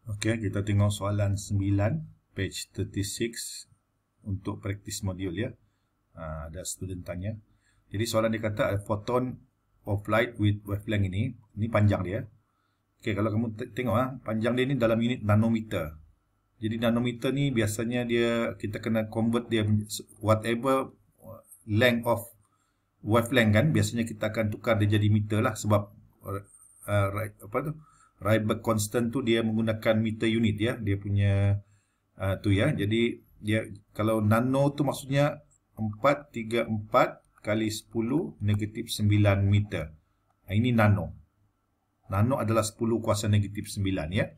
Okey, kita tengok soalan 9, page 36 untuk practice module ya. Ada student tanya. Jadi soalan dia kata a photon of light with wavelength ini panjang dia. Okey, kalau kamu tengok panjang dia ni dalam unit nanometer. Jadi nanometer ni biasanya kita kena convert dia whatever length of wavelength kan, biasanya kita akan tukar dia jadi meter lah sebab Rydberg constant tu dia menggunakan meter unit ya, dia punya tu ya. Jadi dia kalau nano tu maksudnya 434 kali 10 negatif 9 meter. Ini nano. Nano adalah 10 kuasa negatif 9 ya.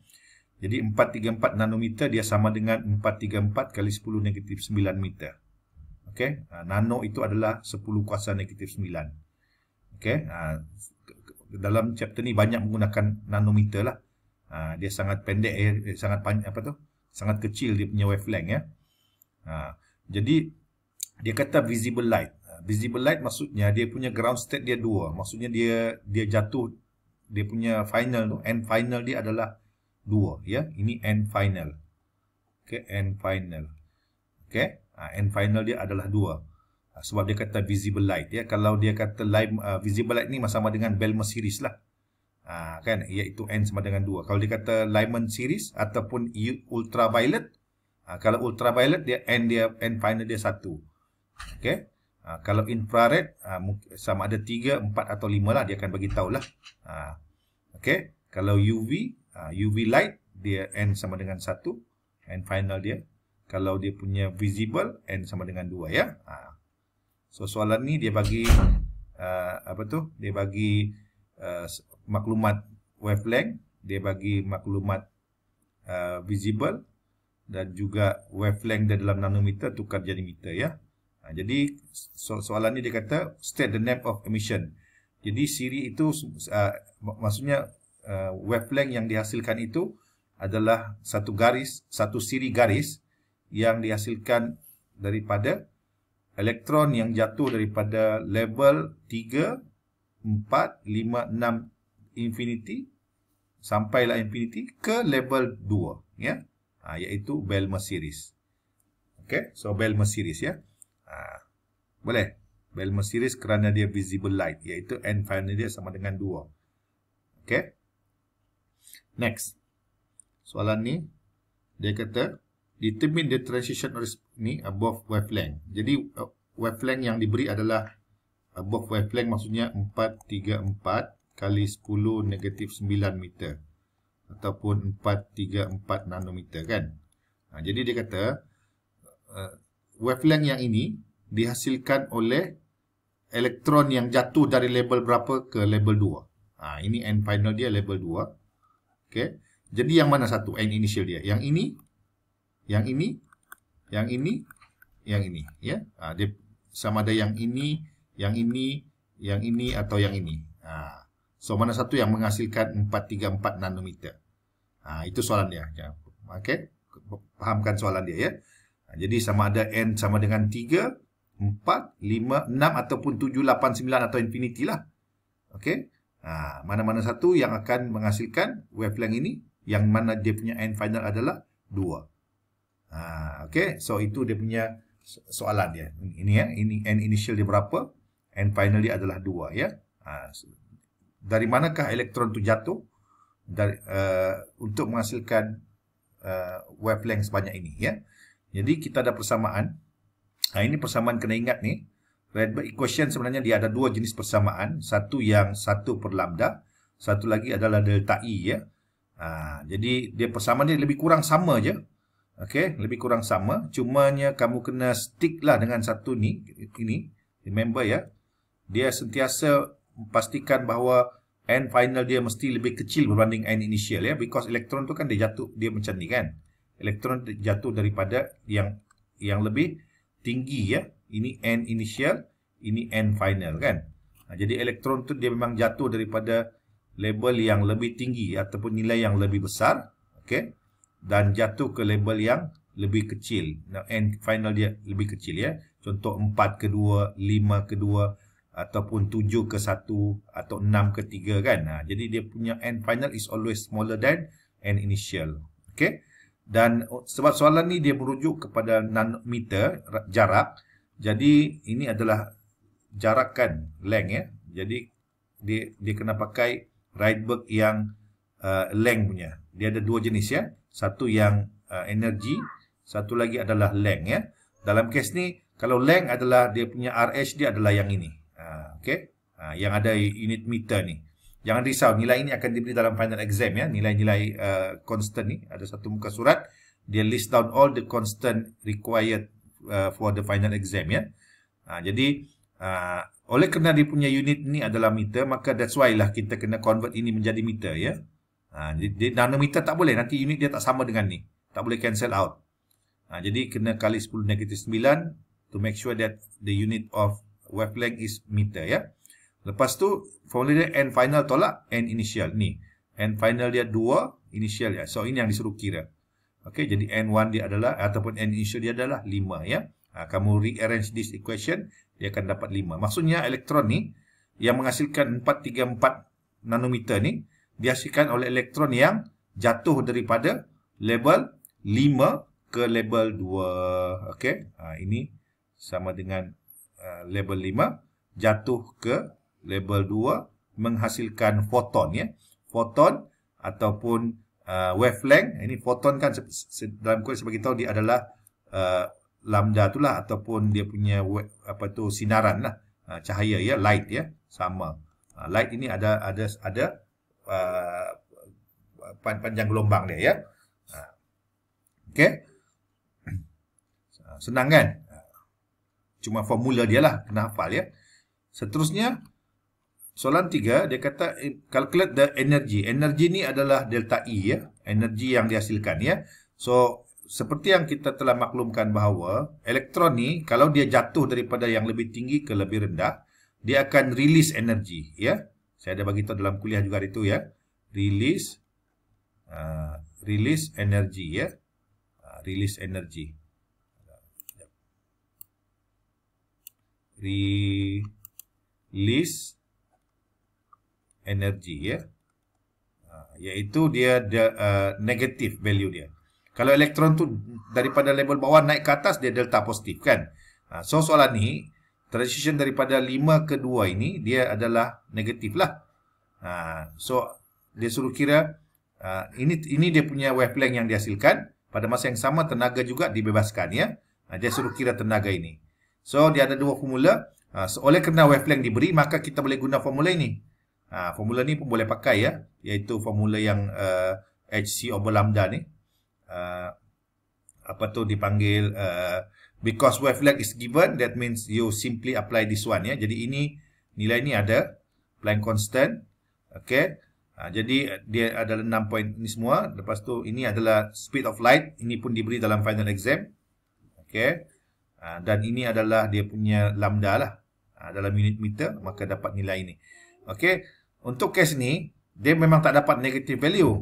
Jadi 434 nanometer dia sama dengan 434 kali 10 negatif 9 meter. Okey, nano itu adalah 10 kuasa negatif 9. Okey, dalam chapter ni banyak menggunakan nanometer lah. Dia sangat pendek sangat sangat kecil dia punya wavelength ya. Jadi dia kata visible light. Visible light maksudnya dia punya ground state dia 2. Maksudnya dia jatuh, dia punya final tu, end final dia adalah 2 ya. Ini end final. Okey, end final. Okey, end final dia adalah 2. Sebab dia kata visible light ya. Kalau dia kata visible light ni sama dengan Balmer series lah. Kan, iaitu N sama dengan 2. Kalau dia kata Lyman series ataupun ultraviolet, kalau ultraviolet dia N final dia 1. Okey. Kalau infrared sama ada 3, 4 atau 5 lah, dia akan bagi tahulah. Okey. Kalau UV light dia N sama dengan 1, N final dia. Kalau dia punya visible N sama dengan 2 ya. So soalan ni dia bagi dia bagi maklumat wavelength, dia bagi maklumat visible dan juga wavelength dia dalam nanometer tukar jadi meter ya. Jadi soalan ni dia kata state the name of emission. Jadi siri itu maksudnya wavelength yang dihasilkan itu adalah satu siri garis yang dihasilkan daripada elektron yang jatuh daripada level 3, 4, 5, 6 infinity sampailah infinity ke level 2 ya. Iaitu Balmer series. Okey, so Balmer series ya. Boleh. Balmer series kerana dia visible light, iaitu end final dia sama dengan 2. Okey. Next. Soalan ni dia kata determine the transition ni above wavelength. Jadi wavelength yang diberi adalah above wavelength, maksudnya 434 kali 10 negatif 9 meter ataupun 434 nanometer kan. Jadi dia kata wavelength yang ini dihasilkan oleh elektron yang jatuh dari level berapa ke level 2. Ini end final dia level 2. Okey. Jadi yang mana satu end initial dia? Yang ini, yang ini, yang ini, yang ini ya. Dia sama ada yang ini, yang ini, yang ini atau yang ini. So mana satu yang menghasilkan 434 nanometer? Itu soalan dia. Okey, fahamkan soalan dia ya. Jadi sama ada n sama dengan 3, 4, 5, 6 ataupun 7, 8, 9 atau infinity lah. Okey. Mana-mana satu yang akan menghasilkan wavelength ini, yang mana dia punya end final adalah 2. Okey, so itu dia punya soalan dia. Ini ya, ini end initial dia berapa? End final dia adalah 2 ya. Dari manakah elektron tu jatuh untuk menghasilkan wavelength sebanyak ini ya. Jadi kita ada persamaan. Ini persamaan kena ingat ni. Rydberg equation sebenarnya dia ada 2 jenis persamaan. Satu yang 1 per lambda, satu lagi adalah delta E ya. Jadi dia persamaan dia lebih kurang sama je. Okey, lebih kurang sama. Cumanya kamu kena stick lah dengan satu ni. Ini, remember ya. Dia sentiasa pastikan bahawa end final dia mesti lebih kecil berbanding end initial ya. Because elektron tu kan dia jatuh, dia macam ni kan. Elektron jatuh daripada yang lebih tinggi ya. Ini end initial, ini end final kan. Jadi elektron tu dia memang jatuh daripada label yang lebih tinggi ataupun nilai yang lebih besar. Okey. Dan jatuh ke label yang lebih kecil. End final dia lebih kecil ya. Contoh 4 ke 2, 5 ke 2 ataupun 7 ke 1 atau 6 ke 3 kan. Jadi dia punya end final is always smaller than end initial. Okey. Dan sebab soalan ni dia merujuk kepada nanometer, jarak. Jadi ini adalah jarakan, length ya. Jadi dia kena pakai Rydberg yang length punya. Dia ada dua jenis ya. Satu yang energy, satu lagi adalah length ya. Dalam kes ni kalau length adalah dia punya RH dia adalah yang ini. Okey. Yang ada unit meter ni. Jangan risau, nilai ini akan diberi dalam final exam ya. Nilai-nilai constant ni ada satu muka surat, dia list down all the constant required for the final exam ya. Jadi oleh kerana dia punya unit ni adalah meter, maka that's why lah kita kena convert ini menjadi meter ya. Jadi nanometer tak boleh, nanti unit dia tak sama dengan ni. Tak boleh cancel out. Jadi kena kali 10 negatif 9 to make sure that the unit of wavelength is meter ya. Lepas tu formula dia n final tolak n initial ni. N final dia 2, initial ya. So ini yang disuruh kira. Okey, jadi n1 dia adalah ataupun n initial dia adalah 5 ya. Kamu rearrange this equation, dia akan dapat 5. Maksudnya elektron ni yang menghasilkan 434 nanometer ni dihasilkan oleh elektron yang jatuh daripada level 5 ke level 2. Okey. Ini sama dengan level 5 jatuh ke level 2 menghasilkan foton ya. Foton ataupun wavelength. Ini foton kan dalam kuis bagi tahu dia adalah lambda itulah ataupun dia punya sinaran lah. Cahaya ya, light ya, sama. Light ini ada panjang gelombang dia ya. Okey. Senang kan? Cuma formula dia lah kena hafal ya. Seterusnya soalan 3, dia kata calculate the energy. Energi ni adalah delta E ya, energi yang dihasilkan ya. So seperti yang kita telah maklumkan bahawa elektron ni kalau dia jatuh daripada yang lebih tinggi ke lebih rendah, dia akan release energi ya. Saya ada bagi tahu dalam kuliah juga itu ya. Release energy ya. Release energy. Release energy ya. Iaitu dia negative value dia. Kalau elektron tu daripada level bawah naik ke atas, dia delta positif kan. So soalan ni transition daripada 5 ke 2 ini dia adalah negatif lah. So dia suruh kira ini dia punya wavelength yang dihasilkan. Pada masa yang sama tenaga juga dibebaskan ya. Dia suruh kira tenaga ini. So dia ada dua formula. So, oleh kerana wavelength diberi, maka kita boleh guna formula ini. Formula ni pun boleh pakai ya, iaitu formula yang HC over lambda ni. Dipanggil because wavelength is given, that means you simply apply this one ya. Jadi ini nilai ni ada Planck constant. Okey. Jadi dia adalah 6 point ni semua. Lepas tu ini adalah speed of light, ini pun diberi dalam final exam. Okey. Dan ini adalah dia punya lambda lah. Dalam unit meter, maka dapat nilai ini. Okey. Untuk kes ni, dia memang tak dapat negative value.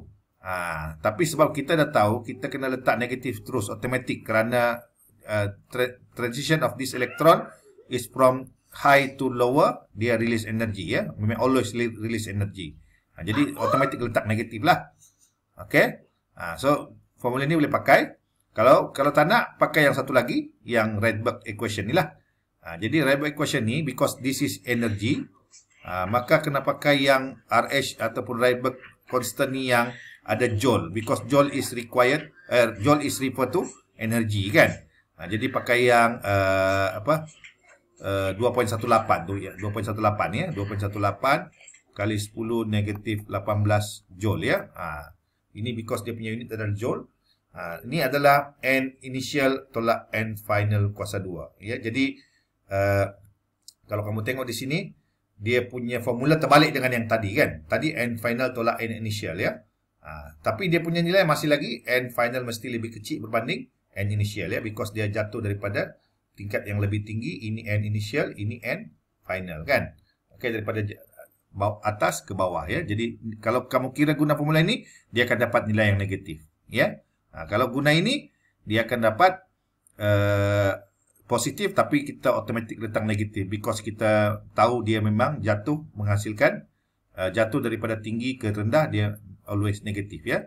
Tapi sebab kita dah tahu, kita kena letak negatif terus, automatic. Kerana transition of this electron is from high to lower, dia release energy ya. Memang always release energy. Jadi automatic letak negatif lah. Okey. So formula ni boleh pakai. Kalau tak nak, pakai yang satu lagi, yang Rydberg equation ni lah. Jadi Rydberg equation ni, because this is energy, maka kena pakai yang RH ataupun Rydberg constant ni yang ada joule, because joule is required, joule is referred to energy kan. Jadi pakai yang 2.18 tu ya, 2.18 ya, 2.18 kali 10 negatif 18 joule ya. Ini because dia punya unit adalah joule. Ini adalah N initial tolak N final kuasa 2 ya. Jadi kalau kamu tengok di sini, dia punya formula terbalik dengan yang tadi kan. Tadi N final tolak N initial ya. Tapi dia punya nilai masih lagi N final mesti lebih kecil berbanding N initial ya, because dia jatuh daripada tingkat yang lebih tinggi. Ini N initial, ini N final kan. Okey, daripada atas ke bawah ya. Jadi kalau kamu kira guna formula ini, dia akan dapat nilai yang negatif ya. Kalau guna ini, dia akan dapat positif, tapi kita automatic letak negatif, because kita tahu dia memang jatuh menghasilkan jatuh daripada tinggi ke rendah, dia always negatif ya.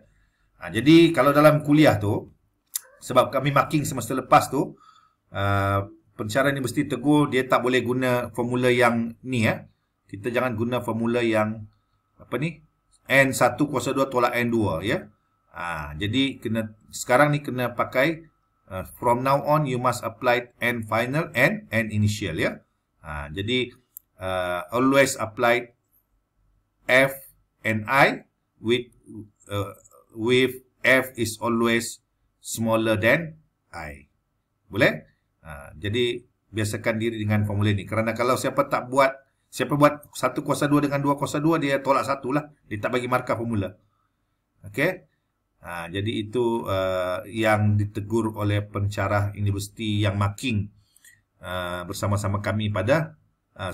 Jadi kalau dalam kuliah tu, sebab kami marking semester lepas tu, pensyarah ni mesti tegur dia tak boleh guna formula yang ni ya. Kita jangan guna formula yang apa ni? N1 kuasa 2 tolak N2 ya. Jadi sekarang ni kena pakai from now on you must apply N final and N initial ya. Jadi always apply F and I with F is always smaller than I. Boleh? Jadi biasakan diri dengan formula ni. Kerana kalau siapa buat 1 kuasa 2 dengan 2 kuasa 2, dia tolak 1 lah. Dia tak bagi markah formula. Okey? Jadi itu yang ditegur oleh pensyarah universiti yang marking bersama-sama kami pada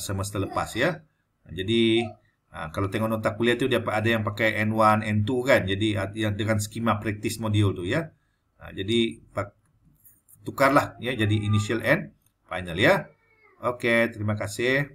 semester lepas ya. Jadi kalau tengok nota kuliah tu dia ada yang pakai N1, N2 kan. Jadi yang dengan skema practice module tu ya. Jadi tukarlah ya jadi initial and final ya. Okey, terima kasih.